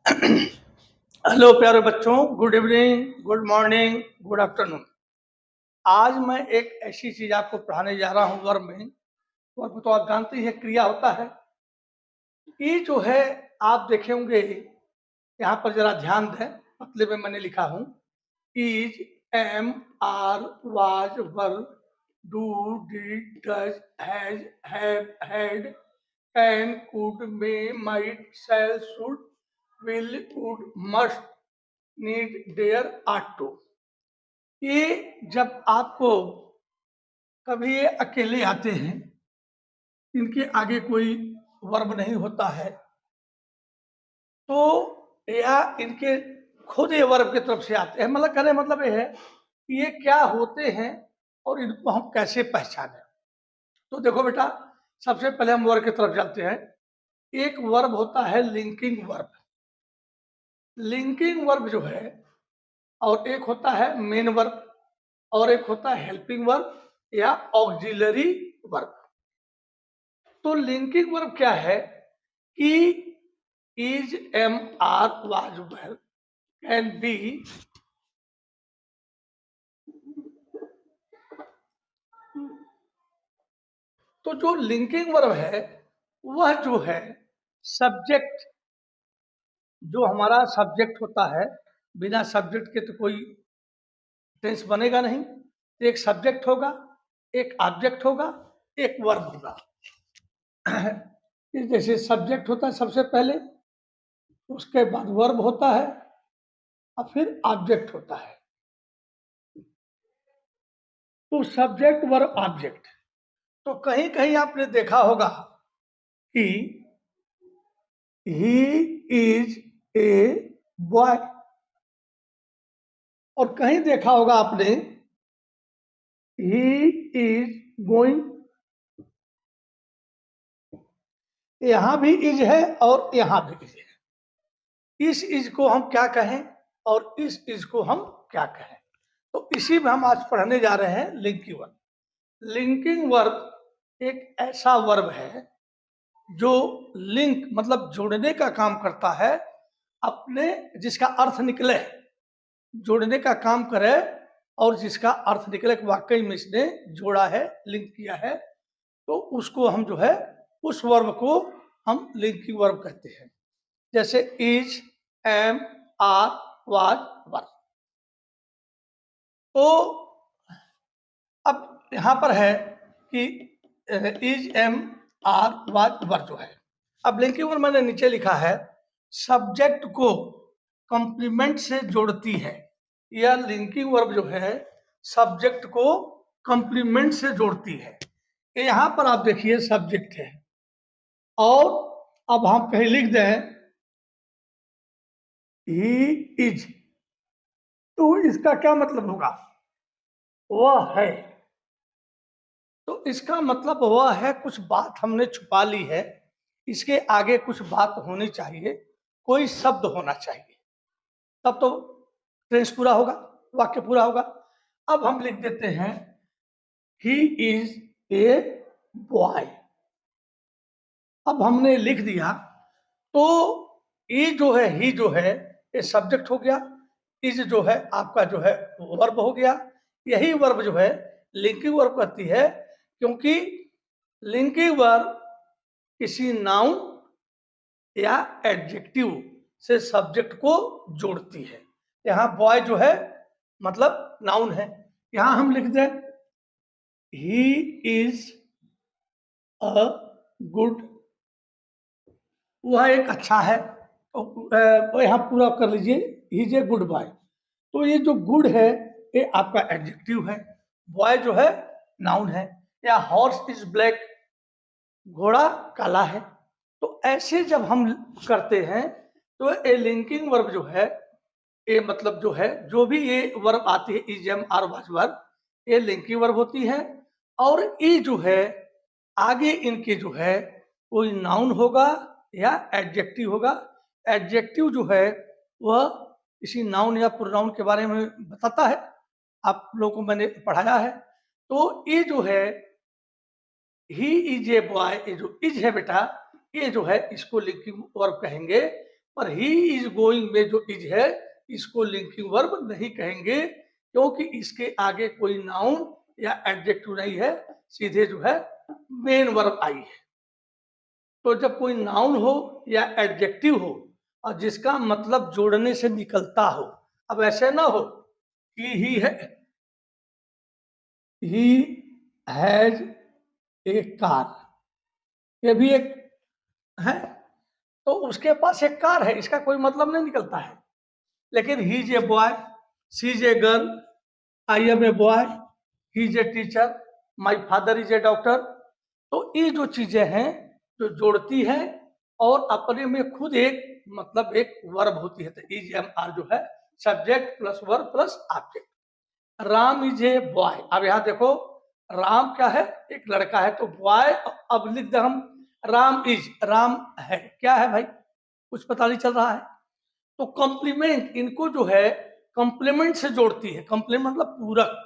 Hello प्यारे बच्चों, good evening, good morning, good afternoon. आज मैं एक ऐसी चीज आपको पढ़ाने जा रहा हूँ वर्ब में। वर्ब तो आप जानते ही है, क्रिया होता है। ये जो है आप देखे होंगे, यहाँ पर जरा ध्यान दें। पतले में मैंने लिखा हूँ is, am, are, was, were, do, did, does, has, have, had, can, could, may, might, shall, should, will, would, must, need, dare, ought to. ये जब आपको कभी ये अकेले आते हैं, इनके आगे कोई वर्ब नहीं होता है, तो या इनके खुद ये वर्ब की तरफ से आते हैं। मतलब कहने मतलब ये है कि ये क्या होते हैं और इनको हम कैसे पहचानें। तो देखो बेटा, सबसे पहले हम वर्ब की तरफ चलते हैं। एक वर्ब होता है लिंकिंग वर्ब। लिंकिंग वर्ब जो है, और एक होता है मेन वर्ब, और एक होता है हेल्पिंग वर्ब या ऑक्सिलरी वर्ब। तो लिंकिंग वर्ब क्या है कि is, am, are, was, were can be तो जो लिंकिंग वर्ब है वह जो है सब्जेक्ट, जो हमारा सब्जेक्ट होता है, बिना सब्जेक्ट के तो कोई टेंस बनेगा नहीं। तो एक सब्जेक्ट होगा, एक ऑब्जेक्ट होगा, एक वर्ब होगा। जैसे सब्जेक्ट होता है सबसे पहले, उसके बाद वर्ब होता है और फिर ऑब्जेक्ट होता है। तो सब्जेक्ट, वर्ब, ऑब्जेक्ट। तो कहीं कहीं आपने देखा होगा कि ही इज ए बॉय, और कहीं देखा होगा आपने ही इज गोइंग। यहां भी इज है और यहां भी इज है। इस इज को हम क्या कहें और इस इज को हम क्या कहें, तो इसी में हम आज पढ़ने जा रहे हैं लिंकिंग वर्ब। लिंकिंग वर्ब एक ऐसा वर्ब है जो लिंक मतलब जोड़ने का काम करता है, अपने जिसका अर्थ निकले, जोड़ने का काम करे, और जिसका अर्थ निकले कि वाकई में इसने जोड़ा है, लिंक किया है, तो उसको हम जो है, उस वर्ब को हम लिंकिंग वर्ब कहते हैं। जैसे इज, एम, आर, वाज, वर। तो अब यहां पर है कि इज, एम, आर, वाज, वर जो है। अब लिंकिंग वर्ब मैंने नीचे लिखा है सब्जेक्ट को कंप्लीमेंट से जोड़ती है। यह लिंकिंग वर्ब जो है सब्जेक्ट को कंप्लीमेंट से जोड़ती है। यहां पर आप देखिए सब्जेक्ट है, और अब हम कहीं लिख दें ही इज, तो इसका क्या मतलब होगा? वह है। तो इसका मतलब वह है, कुछ बात हमने छुपा ली है, इसके आगे कुछ बात होनी चाहिए, कोई शब्द होना चाहिए, तब तो टेंस पूरा होगा, वाक्य पूरा होगा। अब हम लिख देते हैं ही इज ए बॉय। अब हमने लिख दिया, तो ये जो है, ही जो है ये सब्जेक्ट हो गया, इज जो है आपका जो है वर्ब हो गया। यही वर्ब जो है लिंकिंग वर्ब कहती है, क्योंकि लिंकिंग वर्ब किसी नाउन या एडजेक्टिव से सब्जेक्ट को जोड़ती है। यहाँ बॉय जो है मतलब नाउन है, यहाँ हम लिख दें ही इज अ गुड, वह एक अच्छा है। तो यहाँ पूरा कर लीजिए, ही इज ए गुड बॉय। तो ये जो गुड है ये आपका एडजेक्टिव है, बॉय जो है नाउन है। या हॉर्स इज ब्लैक, घोड़ा काला है। तो ऐसे जब हम करते हैं तो ए लिंकिंग वर्ब जो है, ये मतलब जो है, जो भी ये वर्ब आती है is, am, are, was, verb, ये लिंकिंग वर्ब होती है। और ये जो है आगे इनके जो है कोई नाउन होगा या एडजेक्टिव होगा। एडजेक्टिव जो है वह किसी नाउन या प्रोनाउन के बारे में बताता है, आप लोगों को मैंने पढ़ाया है। तो ये जो है ही इज ए बॉय, ये जो इज है बेटा, ये जो है इसको लिंकिंग वर्ब कहेंगे, पर ही इज गोइंग में जो इज है इसको लिंकिंग वर्ब नहीं कहेंगे, क्योंकि इसके आगे कोई नाउन या एडजेक्टिव नहीं है, सीधे जो है मेन वर्ब आई है। तो जब कोई नाउन हो या एडजेक्टिव हो और जिसका मतलब जोड़ने से निकलता हो, अब ऐसे ना हो कि ही है, ही हैज ए कार, ये भी एक है, तो उसके पास एक कार है, इसका कोई मतलब नहीं निकलता है। लेकिन he is a boy, she is a girl, I am a boy, he is a teacher, my father is a doctor. तो ये जो चीजें हैं जो जोड़ती है और अपने में खुद एक मतलब एक वर्ब होती है, तो इज एम आर जो है subject plus verb plus object. Ram is a boy, अब यहाँ देखो राम क्या है, एक लड़का है, तो बॉय अब लिख दे हम राम इज, राम है, क्या है भाई कुछ पता नहीं चल रहा है। तो कॉम्प्लीमेंट इनको जो है कॉम्प्लीमेंट से जोड़ती है, कॉम्प्लीमेंट मतलब पूरक,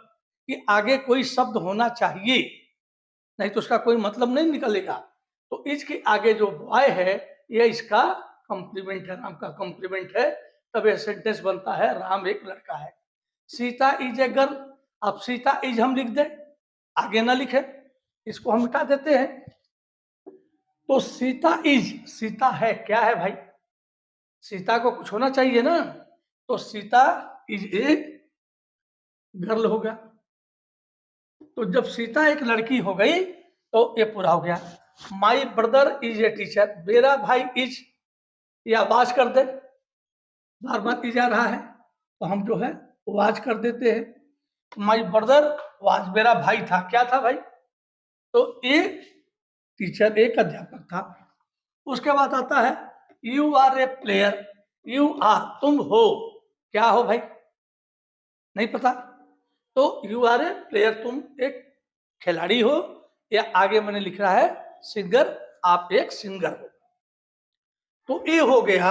कि आगे कोई शब्द होना चाहिए, नहीं तो उसका कोई मतलब नहीं निकलेगा। तो इसके आगे जो बॉय है ये इसका कॉम्प्लीमेंट है, राम का कॉम्प्लीमेंट है, तब यह सेंटेंस बनता है राम एक लड़का है। सीता इज ए गर्ल, अब सीता इज हम लिख दें, आगे ना लिखे, इसको हम मिटा देते हैं। तो सीता इज, सीता है, क्या है भाई, सीता को कुछ होना चाहिए ना, तो सीता इज ए गर्ल हो गया। तो जब सीता एक लड़की हो गई तो ये पूरा हो गया। My brother is a teacher, मेरा भाई इज, ये आवाज कर दे, बार बार की जा रहा है तो हम जो है आवाज कर देते हैं। माई ब्रदर वाज, मेरा भाई था, क्या था भाई, तो ए टीचर एक अध्यापक था। उसके बाद आता है you are a player, you are तुम हो, क्या हो भाई नहीं पता, तो यू आर ए प्लेयर तुम एक खिलाड़ी हो, या आगे मैंने लिख रहा है सिंगर, आप एक सिंगर हो। तो ये हो गया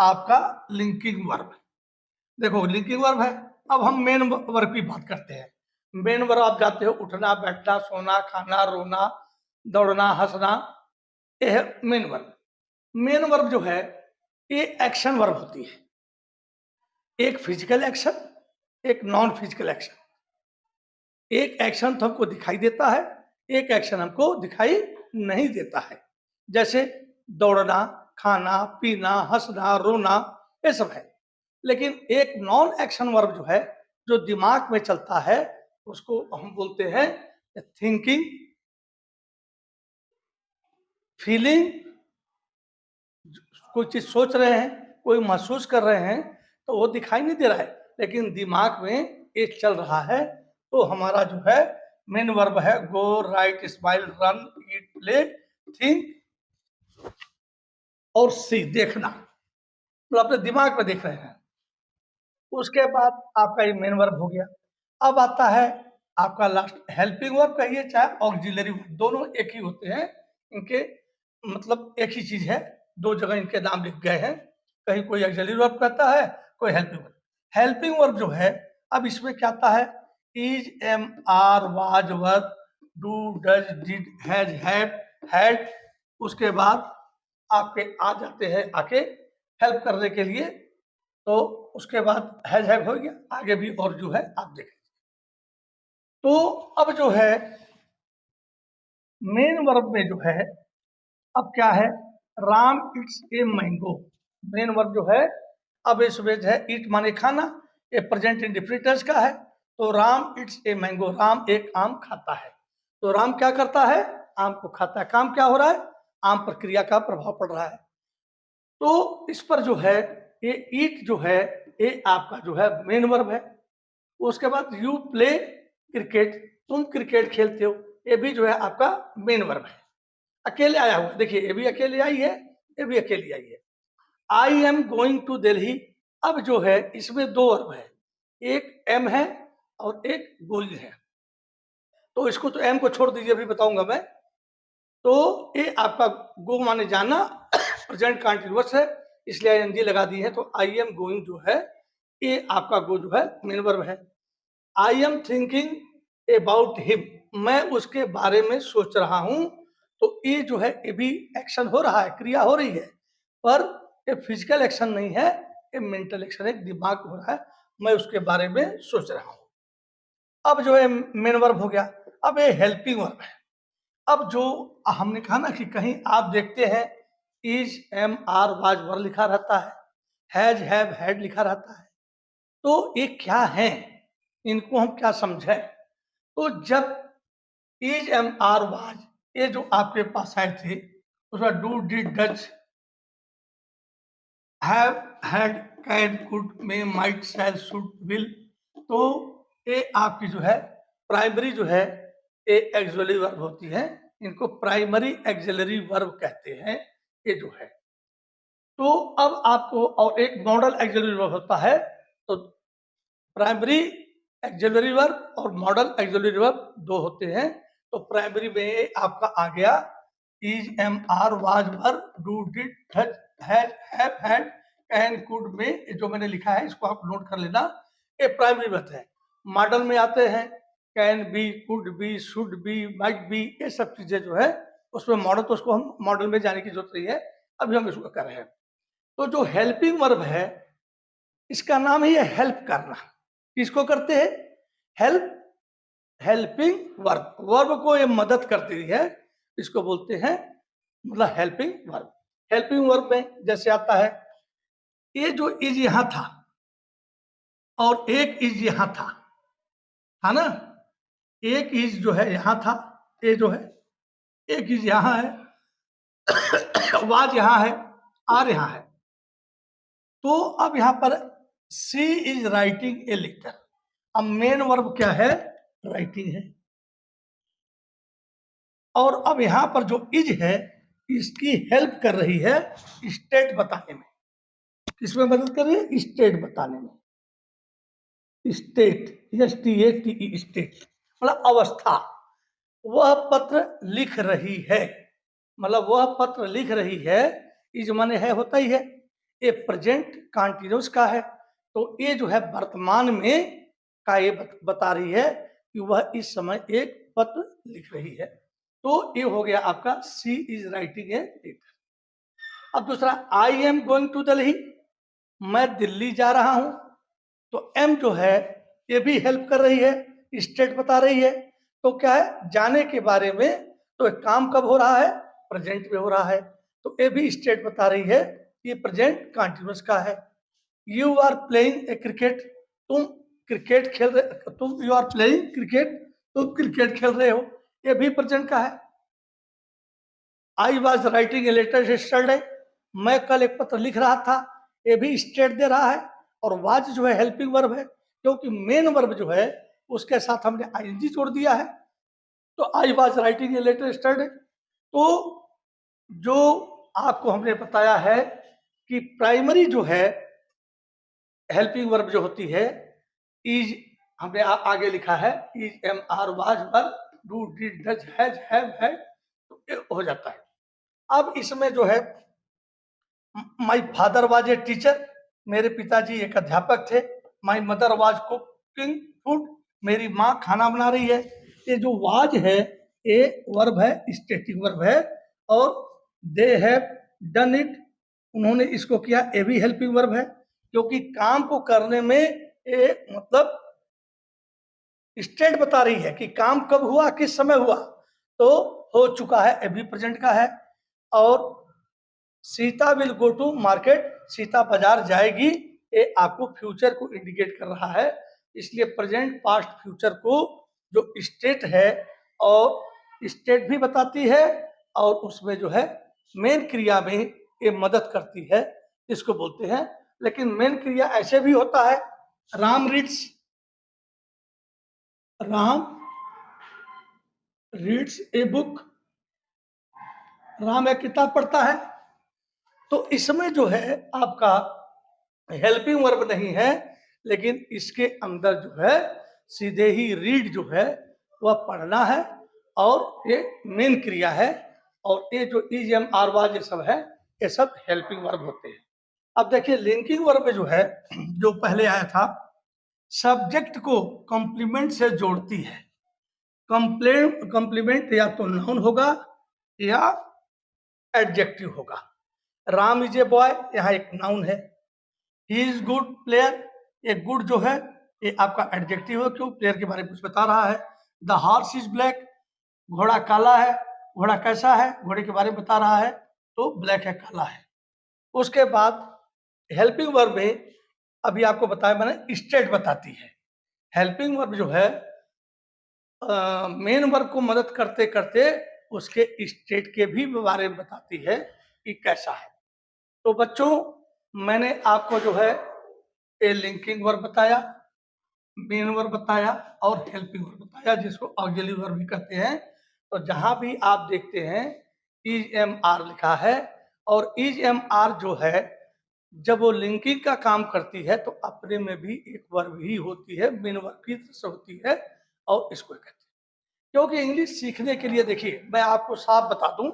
आपका लिंकिंग वर्ब। देखो लिंकिंग वर्ब है। अब हम मेन वर्ब की बात करते हैं। मेन वर्ब आप जाते हो उठना, बैठना, सोना, खाना, रोना, दौड़ना, हंसना, ये है मेन वर्ब। मेन वर्ब जो है ये एक्शन वर्ब होती है, एक फिजिकल एक्शन, एक नॉन फिजिकल एक्शन। एक एक्शन तो हमको दिखाई देता है, एक एक्शन हमको दिखाई नहीं देता है। जैसे दौड़ना, खाना, पीना, हंसना, रोना, ये सब है। लेकिन एक नॉन एक्शन वर्ब जो है, जो दिमाग में चलता है, उसको हम बोलते हैं थिंकिंग, फीलिंग, कोई चीज सोच रहे हैं, कोई महसूस कर रहे हैं, तो वो दिखाई नहीं दे रहा है, लेकिन दिमाग में एक चल रहा है। तो हमारा जो है मेन वर्ब है गो, राइट, स्माइल, रन, ईट, प्ले, थिंक और सी, देखना, मतलब अपने दिमाग में देख रहे हैं। उसके बाद आपका ये मेन वर्ब हो गया। अब आता है आपका लास्ट हेल्पिंग वर्ब, कहिए चाहे ऑक्सिलरी वर्ब, दोनों एक ही होते हैं, इनके मतलब एक ही चीज है, दो जगह इनके नाम लिख गए हैं, कहीं कोई ऑक्सिलरी वर्ब कहता है, कोई हेल्पिंग वर्ब। हेल्पिंग वर्ब जो है, अब इसमें क्या आता है, is, am, are, was, were, do, does, did, has, have, had. उसके बाद आपके आ जाते हैं आके हेल्प करने के लिए, तो उसके बाद हैव हो गया, आगे भी और जो है आप देखें। तो अब जो है मेन वर्ब में जो है अब क्या है, Ram it's a mango, main verb जो है अब इसमें जो है ईट माने खाना, ये प्रेजेंट इंडिफिनिट का है, तो Ram it's a mango, Ram एक आम खाता है। तो राम क्या करता है, आम को खाता है, काम क्या हो रहा है, आम पर क्रिया का प्रभाव पड़ रहा है। तो इस पर जो है ये ईट जो है ये आपका जो है मेन वर्ब है। उसके बाद यू प्ले क्रिकेट, तुम क्रिकेट खेलते हो, ये भी जो है आपका मेन वर्ब है, अकेले आया हुआ, देखिए ये भी अकेले आई है, ये भी अकेली आई है। I am going to Delhi, अब जो है इसमें दो वर्ब है, एक एम है और एक गोइंग है, तो इसको तो एम को छोड़ दीजिए, अभी बताऊंगा मैं। तो ये आपका गो माने जाना, प्रेजेंट कंटीन्यूअस है, इसलिए आईएनजी लगा दी है, तो आई एम गोइंग जो है ये आपका गो जो है मेन वर्ब है। I am thinking about him, मैं उसके बारे में सोच रहा हूं, तो ये जो है ये भी एक्शन हो रहा है, क्रिया हो रही है, पर ये फिजिकल एक्शन नहीं है, ये मेंटल एक्शन, एक दिमाग हो रहा है, मैं उसके बारे में सोच रहा हूँ। अब जो है मेन वर्ब हो गया। अब ये हेल्पिंग वर्ब है। अब जो हमने कहा ना कि कहीं आप देखते हैं इज, एम, आर, वाज, वर लिखा रहता है, हैज, हैव, हैड लिखा रहता है, तो ये क्या है, इनको हम क्या समझें? तो जब इज, एम, आर, वाज ये जो आपके पास आए थे, उसमें do, did, does, have, had, can, could, may, might, shall, should, will, तो ये आपकी जो है प्राइमरी जो है ये एक्सिलरी वर्ब होती है। इनको प्राइमरी एक्सिलरी वर्ब कहते हैं, ये जो है। तो अब आपको, और एक मॉडल एक्सिलरी वर्ब होता है, तो प्राइमरी एक्सिलरी वर्ब और मॉडल एक्सिलरी वर्ब दो होते हैं। तो प्राइमरी में आपका आ गया is, am, are, was, were, do, did, does, has, have, had, can, could, में जो मैंने लिखा है इसको आप नोट कर लेना, ये प्राइमरी वर्ब है। मॉडल में आते हैं can be, could be, should be, might be, ये सब चीजें जो है उसमें मॉडल, तो उसको हम मॉडल में जाने की जरूरत नहीं है, अभी हम इसको कर रहे हैं। तो जो हेल्पिंग वर्ब है इसका नाम ही है हेल्प करना। किसको करते हैं? हेल्प, हेल्पिंग वर्ब, वर्ब को ये मदद करती है, इसको बोलते हैं मतलब हेल्पिंग वर्ब। हेल्पिंग वर्ब में जैसे आता है, ये जो इज यहां था और एक इज यहां था, है ना, एक इज जो है यहां था, ये जो है एक इज यहां है, वाज यहां है, आर यहां है। तो अब यहां पर सी इज राइटिंग ए लेटर। अब मेन वर्ब क्या है? राइटिंग है। और अब यहां पर जो इज है इसकी हेल्प कर रही है स्टेट बताने में। किसमें मदद कर रही है? स्टेट बताने में। स्टेट, STATE, स्टेट मतलब अवस्था। वह पत्र लिख रही है, मतलब वह पत्र लिख रही है, इज माने है होता ही है, ये प्रेजेंट कंटिन्यूस का है, तो ये जो है वर्तमान में का ये बता रही है कि वह इस समय एक पत्र लिख रही है। तो ये हो गया आपका she is writing a letter. अब दूसरा, I am going to Delhi, मैं दिल्ली जा रहा हूं, तो एम जो है ये भी हेल्प कर रही है, स्टेट बता रही है। तो क्या है? जाने के बारे में, तो एक काम कब हो रहा है? प्रेजेंट में हो रहा है, तो ये भी स्टेट बता रही है, ये प्रेजेंट कंटिन्यूअस का है। You are playing a cricket, तुम क्रिकेट खेल रहे, तुम यू आर प्लेइंग क्रिकेट, तुम क्रिकेट खेल रहे हो, ये भी प्रेजेंट का है। I was writing a letter yesterday, मैं कल एक पत्र लिख रहा था, ये भी स्टेट दे रहा है। और वाज जो है हेल्पिंग वर्ब है, क्योंकि मेन वर्ब जो है उसके साथ हमने आईएनजी जोड़ दिया है। तो I was writing a letter yesterday. तो जो आपको हमने बताया है कि प्राइमरी जो है हेल्पिंग वर्ब जो होती है, इज हमने आगे लिखा है is, am, are, was, were, do, did, does, has, have, had, तो ये हो जाता है। अब इसमें जो है my father was a teacher, मेरे पिताजी एक अध्यापक थे। My mother was cooking food, मेरी माँ खाना बना रही है। ये जो वाज है ये वर्ब है, स्टेटिक वर्ब है। और दे हैव डन इट, उन्होंने इसको किया, ये भी हेल्पिंग वर्ब है, क्योंकि काम को करने में ये मतलब स्टेट बता रही है कि काम कब हुआ, किस समय हुआ, तो हो चुका है, ये भी प्रेजेंट का है। और Sita will go to market, Sita बाजार जाएगी, ये आपको फ्यूचर को इंडिकेट कर रहा है। इसलिए प्रेजेंट, पास्ट, फ्यूचर को जो स्टेट है और स्टेट भी बताती है, और उसमें जो है मेन क्रिया में ये मदद करती है, इसको बोलते हैं। लेकिन मेन क्रिया ऐसे भी होता है, Ram reads, Ram reads a book, Ram एक किताब पढ़ता है। तो इसमें जो है आपका हेल्पिंग वर्ब नहीं है, लेकिन इसके अंदर जो है सीधे ही रीड जो है वह पढ़ना है, और ये मेन क्रिया है। और ये जो इज, एम, आर, वाज ये सब है, ये सब हेल्पिंग वर्ब होते हैं। अब देखिए लिंकिंग वर्ब जो है, जो पहले आया था, सब्जेक्ट को कॉम्प्लीमेंट से जोड़ती है। कॉम्प्लीमेंट या तो नाउन होगा या एडजेक्टिव होगा। राम इज ए बॉय, यहाँ एक नाउन है। ही इज गुड प्लेयर, एक गुड जो है ये आपका एडजेक्टिव है, क्यों प्लेयर के बारे में कुछ बता रहा है। द हॉर्स इज ब्लैक, घोड़ा काला है, घोड़ा कैसा है, घोड़े के बारे में बता रहा है, तो ब्लैक है, काला है। उसके बाद हेल्पिंग वर्ब में अभी आपको बताया मैंने, स्टेट बताती है। हेल्पिंग वर्ब जो है मेन वर्ब को मदद करते करते उसके स्टेट के भी बारे में बताती है कि कैसा है। तो बच्चों मैंने आपको जो है ए लिंकिंग वर्ब बताया, मेन वर्ब बताया और हेल्पिंग वर्ब बताया, जिसको ऑक्सिलरी वर्ब भी कहते हैं। तो जहां भी आप देखते हैं इज एम आर लिखा है, और इज एम आर जो है जब वो लिंकिंग का काम करती है तो अपने में भी एक वर्ब ही होती है, मेन वर्ब की तरह से होती है, और इसको कहते हैं। क्योंकि इंग्लिश सीखने के लिए देखिए मैं आपको साफ बता दूं,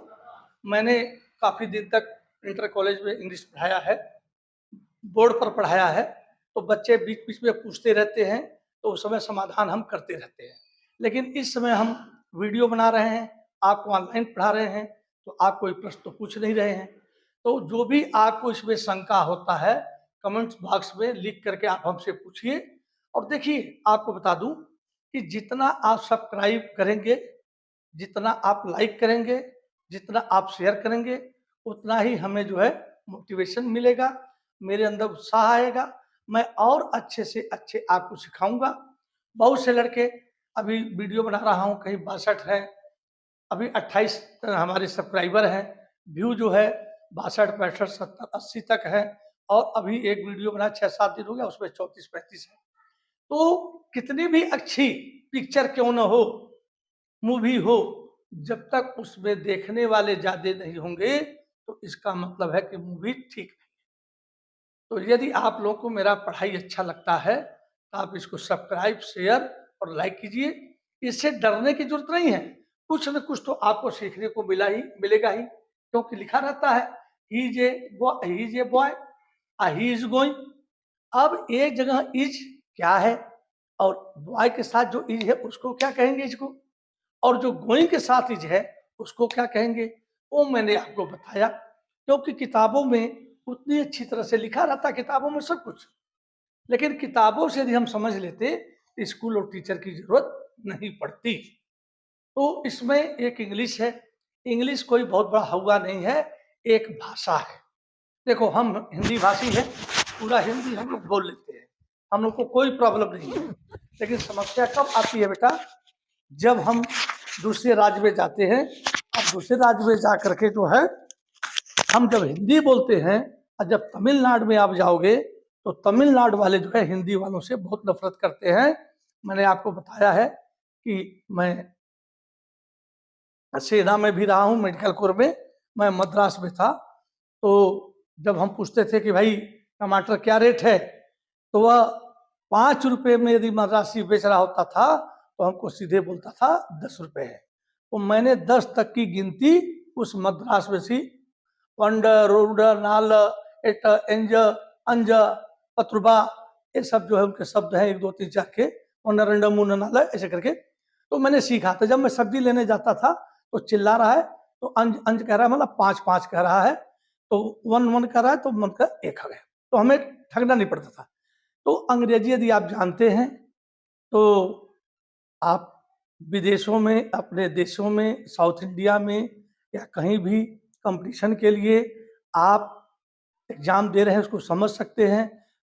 मैंने काफी दिन तक इंटर कॉलेज में इंग्लिश पढ़ाया है, बोर्ड पर पढ़ाया है, तो बच्चे बीच बीच में पूछते रहते हैं, तो उस समय समाधान हम करते रहते हैं। लेकिन इस समय हम वीडियो बना रहे हैं, आपको ऑनलाइन पढ़ा रहे हैं, तो आप कोई प्रश्न तो पूछ नहीं रहे हैं। तो जो भी आपको इसमें शंका होता है कमेंट्स बॉक्स में लिख करके आप हमसे पूछिए। और देखिए आपको बता दूं कि जितना आप सब्सक्राइब करेंगे, जितना आप लाइक करेंगे, जितना आप शेयर करेंगे, उतना ही हमें जो है मोटिवेशन मिलेगा, मेरे अंदर उत्साह आएगा, मैं और अच्छे से अच्छे आपको सिखाऊंगा। बहुत से लड़के अभी वीडियो बना रहा हूँ, कहीं 62 है, अभी 28 हमारे सब्सक्राइबर हैं, व्यू जो है 62, 65, 70, 80 तक है, और अभी एक वीडियो बना 6-7 दिन हो गया, उसमें 34-35 है। तो कितनी भी अच्छी पिक्चर क्यों न हो, मूवी हो, जब तक उसमें देखने वाले ज्यादा नहीं होंगे तो इसका मतलब है कि मूवी ठीक नहीं। तो यदि आप लोगों को मेरा पढ़ाई अच्छा लगता है तो आप इसको सब्सक्राइब, शेयर और लाइक कीजिए। इससे डरने की जरूरत नहीं है, कुछ न कुछ तो आपको सीखने को मिलेगा ही, क्योंकि लिखा रहता है ही is a boy, he is going. अब एक जगह इज क्या है, और बॉय के साथ जो इज है उसको क्या कहेंगे, इसको, और जो गोइंग के साथ इज है उसको क्या कहेंगे, वो मैंने आपको बताया। क्योंकि किताबों में उतनी अच्छी तरह से लिखा रहता, किताबों में सब कुछ, लेकिन किताबों से यदि हम समझ लेते स्कूल और टीचर की जरूरत नहीं पड़ती। तो इसमें एक इंग्लिश है, इंग्लिश कोई बहुत बड़ा हुआ नहीं है, एक भाषा है। देखो हम हिंदी भाषी हैं, पूरा हिंदी हम लोग बोल लेते हैं, हम लोग को कोई प्रॉब्लम नहीं है। लेकिन समस्या कब आती है बेटा, जब हम दूसरे राज्य में जाते हैं। अब दूसरे राज्य में जा करके जो है हम जब हिंदी बोलते हैं, और जब तमिलनाडु में आप जाओगे तो तमिलनाडु वाले जो है हिंदी वालों से बहुत नफरत करते हैं। मैंने आपको बताया है कि मैं सेना में भी रहा हूँ, मेडिकल कोर में, मैं मद्रास में था। तो जब हम पूछते थे कि भाई टमाटर क्या रेट है, तो वह 5 रुपए में यदि मद्रासी बेच रहा होता था तो हमको सीधे बोलता था 10 रुपए है। तो मैंने 10 तक की गिनती उस मद्रास में सी, पंड, रोड, नाल, एट, एंज, अंज, पत्रुबा, ये सब जो है उनके शब्द हैं 1, 2, 3, 4 के, और नरंड, मुन, नाल, ऐसे करके। तो मैंने सीखा। तो जब मैं सब्जी लेने जाता था तो चिल्ला रहा है, तो अंज अंज कह रहा है, मतलब 5-5 कह रहा है, तो 1-1 कह रहा है, तो मन का 1 आ गया, तो हमें ठगना नहीं पड़ता था। तो अंग्रेजी यदि आप जानते हैं तो आप विदेशों में, अपने देशों में, साउथ इंडिया में या कहीं भी कंपटीशन के लिए आप एग्जाम दे रहे हैं, उसको समझ सकते हैं,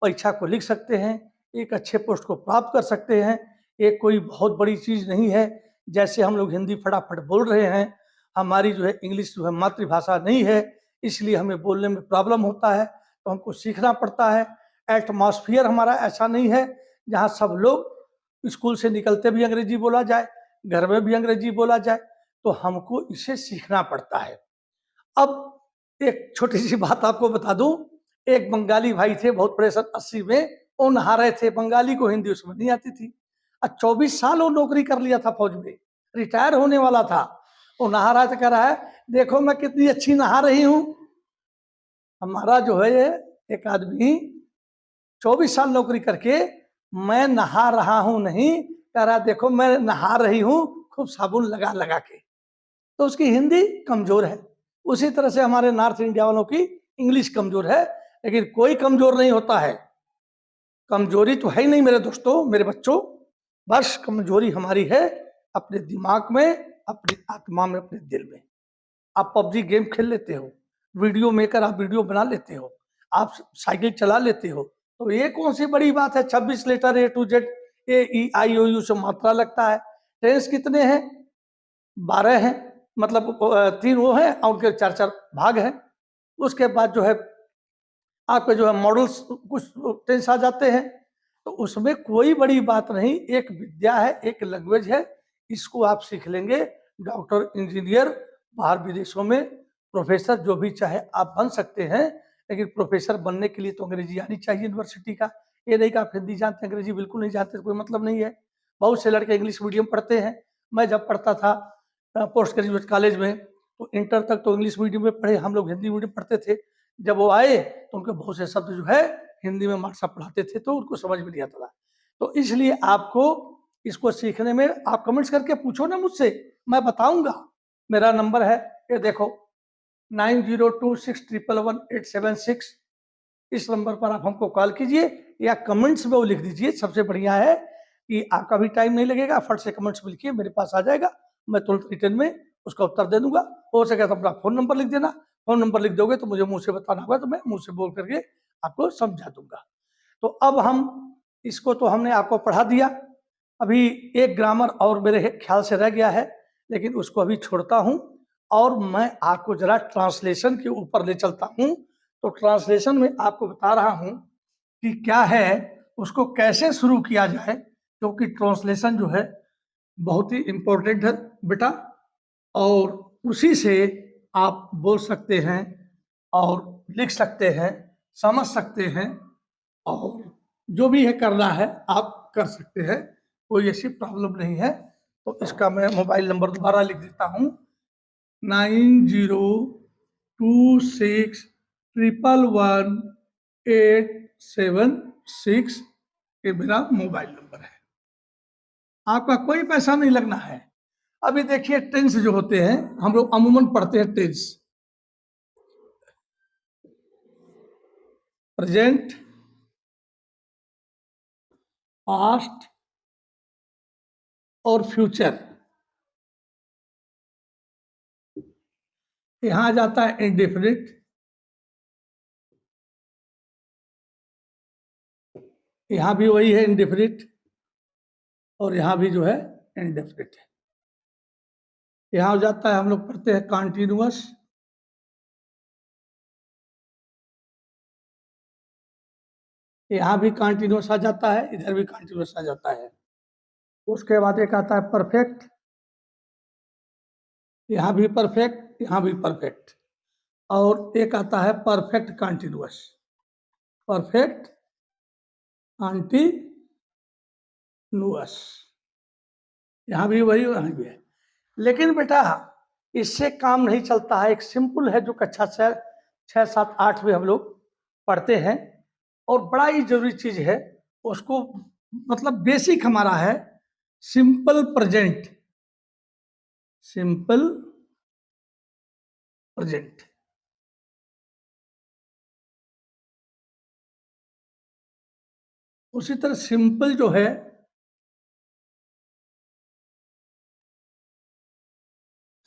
परीक्षा को लिख सकते हैं, एक अच्छे पोस्ट को प्राप्त कर सकते हैं। ये कोई बहुत बड़ी चीज़ नहीं है। जैसे हम लोग हिंदी फटाफट बोल रहे हैं, हमारी जो है इंग्लिश जो है मातृभाषा नहीं है, इसलिए हमें बोलने में प्रॉब्लम होता है, तो हमको सीखना पड़ता है। एटमॉस्फियर हमारा ऐसा नहीं है जहाँ सब लोग स्कूल से निकलते भी अंग्रेजी बोला जाए, घर में भी अंग्रेजी बोला जाए, तो हमको इसे सीखना पड़ता है। अब एक छोटी सी बात आपको बता दूं, एक बंगाली भाई थे, बहुत बड़े सन 80 में, वो नहा रहे थे, बंगाली को हिंदी उसमें नहीं आती थी, और 24 साल वो नौकरी कर लिया था फौज में, रिटायर होने वाला था। वो नहा रहा था, कह रहा है देखो मैं कितनी अच्छी नहा रही हूँ। हमारा जो है ये एक आदमी 24 साल नौकरी करके मैं नहा रहा हूं नहीं, कह रहा देखो मैं नहा रही हूं खूब साबुन लगा लगा के, तो उसकी हिंदी कमजोर है। उसी तरह से हमारे नॉर्थ इंडिया वालों की इंग्लिश कमजोर है, लेकिन कोई कमजोर नहीं होता है। कमजोरी तो है ही नहीं मेरे दोस्तों, मेरे बच्चों। बस कमजोरी हमारी है अपने दिमाग में, अपनी आत्मा में, अपने दिल में। आप पबजी गेम खेल लेते हो, वीडियो मेकर आप वीडियो बना लेते हो, आप साइकिल चला लेते हो, तो ये कौन सी बड़ी बात है? 26 letter A to Z, A E I O U से मात्रा लगता है। टेंस कितने हैं? 12 हैं, मतलब 3 वो हैं और उनके 4-4 भाग हैं। उसके बाद जो है आपके जो है मॉडल्स कुछ टेंस आ जाते हैं, तो उसमें कोई बड़ी बात नहीं। एक विद्या है, एक लैंग्वेज है, इसको आप सीख लेंगे, डॉक्टर, इंजीनियर, बाहर विदेशों में प्रोफेसर जो भी चाहे आप बन सकते हैं। लेकिन प्रोफेसर बनने के लिए तो अंग्रेजी आनी चाहिए यूनिवर्सिटी का। ये नहीं कि आप हिंदी जानते हैं, अंग्रेजी बिल्कुल नहीं जानते, तो कोई मतलब नहीं है। बहुत से लड़के इंग्लिश मीडियम पढ़ते हैं। मैं जब पढ़ता था पोस्ट ग्रेजुएट कॉलेज में, तो इंटर तक तो इंग्लिश मीडियम में पढ़े, हम लोग हिंदी मीडियम पढ़ते थे। जब वो आए तो उनके बहुत से शब्द जो है हिंदी में मास्टर साहब पढ़ाते थे, तो उनको समझ में नहीं आता था। तो इसलिए आपको इसको सीखने में आप कमेंट्स करके पूछो ना मुझसे, मैं बताऊंगा। मेरा नंबर है, ये देखो, 9026111876। इस नंबर पर आप हमको कॉल कीजिए या कमेंट्स में वो लिख दीजिए। सबसे बढ़िया है कि आपका भी टाइम नहीं लगेगा, फट से कमेंट्स में लिखिए, मेरे पास आ जाएगा, मैं तुरंत रिटर्न में उसका उत्तर दे दूंगा। हो सके तो अपना फोन नंबर लिख देना। फोन नंबर लिख दोगे तो मुझे मुंह से बताना होगा, तो मैं मुंह से बोल करके आपको समझा दूंगा। तो अब हम इसको तो हमने आपको पढ़ा दिया। अभी एक ग्रामर और मेरे ख्याल से रह गया है, लेकिन उसको अभी छोड़ता हूं और मैं आपको जरा ट्रांसलेशन के ऊपर ले चलता हूं। तो ट्रांसलेशन में आपको बता रहा हूं कि क्या है, उसको कैसे शुरू किया जाए, क्योंकि ट्रांसलेशन जो है बहुत ही इंपॉर्टेंट है बेटा, और उसी से आप बोल सकते हैं और लिख सकते हैं, समझ सकते हैं, और जो भी है करना है आप कर सकते हैं, कोई ऐसी प्रॉब्लम नहीं है। तो इसका मैं मोबाइल नंबर दोबारा लिख देता हूँ, 9026111876। ये मेरा मोबाइल नंबर है। आपका कोई पैसा नहीं लगना है। अभी देखिए टेंस जो होते हैं, हम लोग अमूमन पढ़ते हैं टेंस, प्रेजेंट, पास्ट और फ्यूचर। यहां आ जाता है इंडेफिनिट, यहां भी वही है इंडेफिनिट, और यहां भी जो है इंडेफिनिट है। यहां हो जाता है, हम लोग पढ़ते हैं कॉन्टिन्यूअस, यहां भी कॉन्टिन्यूअस आ जाता है, इधर भी कॉन्टिन्यूअस आ जाता है। उसके बाद एक आता है परफेक्ट, यहां भी परफेक्ट, यहां भी परफेक्ट, और एक आता है परफेक्ट कॉन्टिन्यूअस, परफेक्ट कॉन्टिन्यूअस। यहां भी वही, वहां भी है। लेकिन बेटा इससे काम नहीं चलता है। एक सिंपल है जो कक्षा 6, 7, 8 में हम लोग पढ़ते हैं, और बड़ा ही जरूरी चीज है उसको, मतलब बेसिक हमारा है सिंपल प्रेजेंट, सिंपल प्रेजेंट। उसी तरह सिंपल जो है,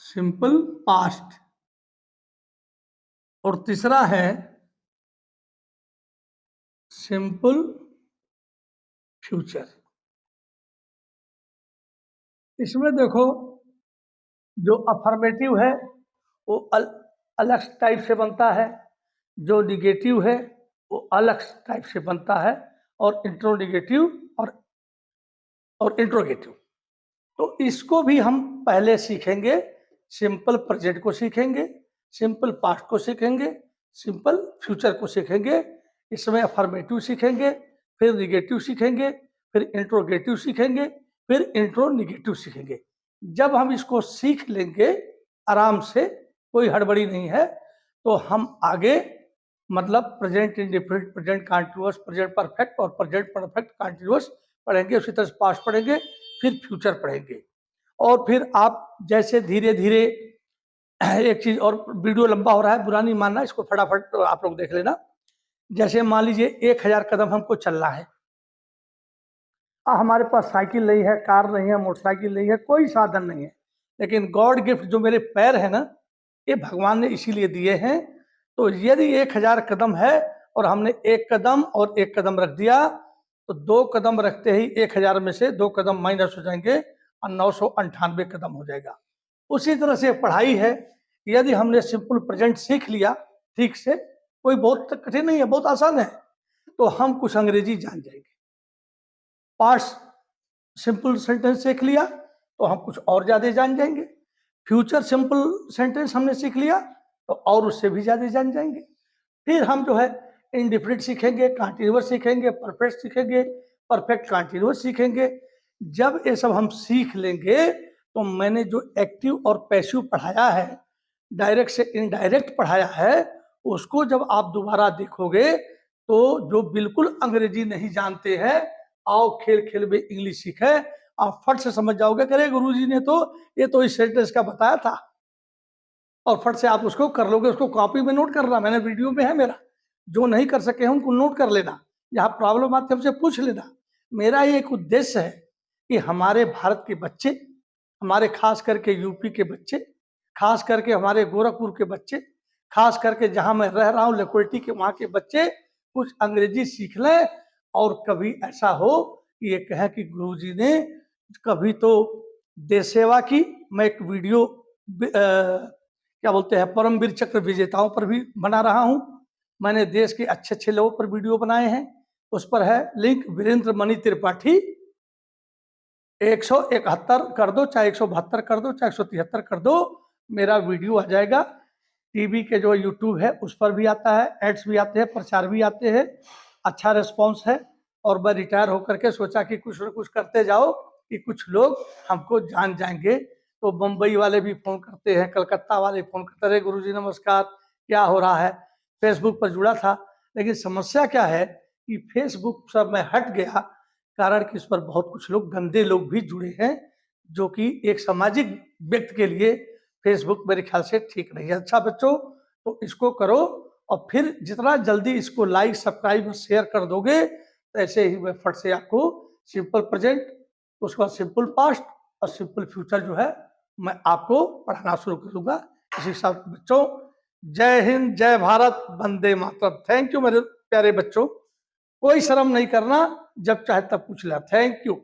सिंपल पास्ट, और तीसरा है सिंपल फ्यूचर। इसमें देखो, जो अफर्मेटिव है वो अलग टाइप से बनता है, जो निगेटिव है वो अलग टाइप से बनता है, और इंट्रोनिगेटिव और इंट्रोगेटिव। तो इसको भी हम पहले सीखेंगे। सिंपल प्रेजेंट को सीखेंगे, सिंपल पास्ट को सीखेंगे, सिंपल फ्यूचर को सीखेंगे। इसमें अफर्मेटिव सीखेंगे, फिर निगेटिव सीखेंगे, फिर इंट्रोगेटिव सीखेंगे, फिर इंट्रोनिगेटिव सीखेंगे। जब हम इसको सीख लेंगे आराम से, कोई हड़बड़ी नहीं है, तो हम आगे मतलब present indefinite, present continuous, present perfect और प्रेजेंट परफेक्ट कॉन्टिन्यूअस पढ़ेंगे। उसी तरह पास्ट पढ़ेंगे, फिर फ्यूचर पढ़ेंगे। और फिर आप जैसे धीरे धीरे एक चीज और, वीडियो लंबा हो रहा है, बुरा नहीं मानना, इसको फटाफट आप लोग देख लेना। जैसे मान लीजिए 1000 कदम हमको चलना है, हमारे पास साइकिल नहीं है, कार नहीं है, मोटरसाइकिल नहीं है, कोई साधन नहीं है, लेकिन गॉड गिफ्ट जो मेरे पैर है ना, ये भगवान ने इसीलिए दिए हैं। तो यदि 1000 कदम है और हमने एक कदम और एक कदम रख दिया, तो 2 कदम रखते ही 1000 में से 2 कदम माइनस हो जाएंगे और 998 कदम हो जाएगा। उसी तरह से पढ़ाई है, यदि हमने सिंपल प्रेजेंट सीख लिया ठीक से, कोई बहुत कठिन नहीं है, बहुत आसान है, तो हम कुछ अंग्रेजी जान जाएंगे। पास्ट सिंपल सेंटेंस सीख लिया तो हम कुछ और ज्यादा जान जाएंगे। फ्यूचर सिंपल सेंटेंस हमने सीख लिया तो और उससे भी ज्यादा जान जाएंगे। फिर हम जो है इंडिफिनिट सीखेंगे, कंटीन्यूअस सीखेंगे, परफेक्ट सीखेंगे, परफेक्ट कंटीन्यूअस सीखेंगे। जब ये सब हम सीख लेंगे तो मैंने जो एक्टिव और पैसिव पढ़ाया है, डायरेक्ट से इनडायरेक्ट पढ़ाया है, उसको जब आप दोबारा देखोगे तो जो बिल्कुल अंग्रेजी नहीं जानते हैं, आओ खेल खेल में इंग्लिश सीखे, आप फट से समझ जाओगे, अरे गुरुजी ने तो ये तो इस सेंटेंस का बताया था, और फट से आप उसको कर लोगे। उसको कॉपी में नोट करना, मैंने वीडियो में है मेरा, जो नहीं कर सके हैं उनको नोट कर लेना, जहाँ प्रॉब्लम आती है हमसे पूछ लेना। मेरा ये एक उद्देश्य है कि हमारे भारत के बच्चे, हमारे खास करके यूपी के बच्चे, खास करके हमारे गोरखपुर के बच्चे, खास करके जहाँ मैं रह रहा हूँ लकोटी के वहाँ के बच्चे कुछ अंग्रेजी सीख लें, और कभी ऐसा हो कि ये कहें कि गुरुजी ने कभी तो देश सेवा की। मैं एक वीडियो क्या बोलते हैं, परमवीर चक्र विजेताओं पर भी बना रहा हूँ। मैंने देश के अच्छे अच्छे लोगों पर वीडियो बनाए हैं, उस पर है लिंक, वीरेंद्र मणि त्रिपाठी। 171 कर दो, चाहे 172 कर दो, चाहे 173 कर दो, मेरा वीडियो आ जाएगा। टीवी के जो यूट्यूब है उस पर भी आता है, एड्स भी आते हैं, प्रचार भी आते हैं, अच्छा रिस्पॉन्स है। और मैं रिटायर होकर के सोचा कि कुछ न कुछ करते जाओ कि कुछ लोग हमको जान जाएंगे। तो मुंबई वाले भी फोन करते हैं, कलकत्ता वाले फोन करते रहे, गुरुजी नमस्कार, क्या हो रहा है। फेसबुक पर जुड़ा था, लेकिन समस्या क्या है कि फेसबुक सब में हट गया, कारण कि इस पर बहुत कुछ लोग, गंदे लोग भी जुड़े हैं, जो कि एक सामाजिक व्यक्ति के लिए फेसबुक मेरे ख्याल से ठीक नहीं है। अच्छा बच्चों, तो इसको करो, और फिर जितना जल्दी इसको लाइक, सब्सक्राइब और शेयर कर दोगे, तो ऐसे ही मैं फट से आपको सिंपल प्रेजेंट, उसके बाद सिंपल पास्ट और सिंपल फ्यूचर जो है मैं आपको पढ़ाना शुरू करूंगा। इसी के साथ बच्चों, जय हिंद, जय भारत, वंदे मातरम। थैंक यू मेरे प्यारे बच्चों, कोई शर्म नहीं करना, जब चाहे तब पूछ लेना। Thank you.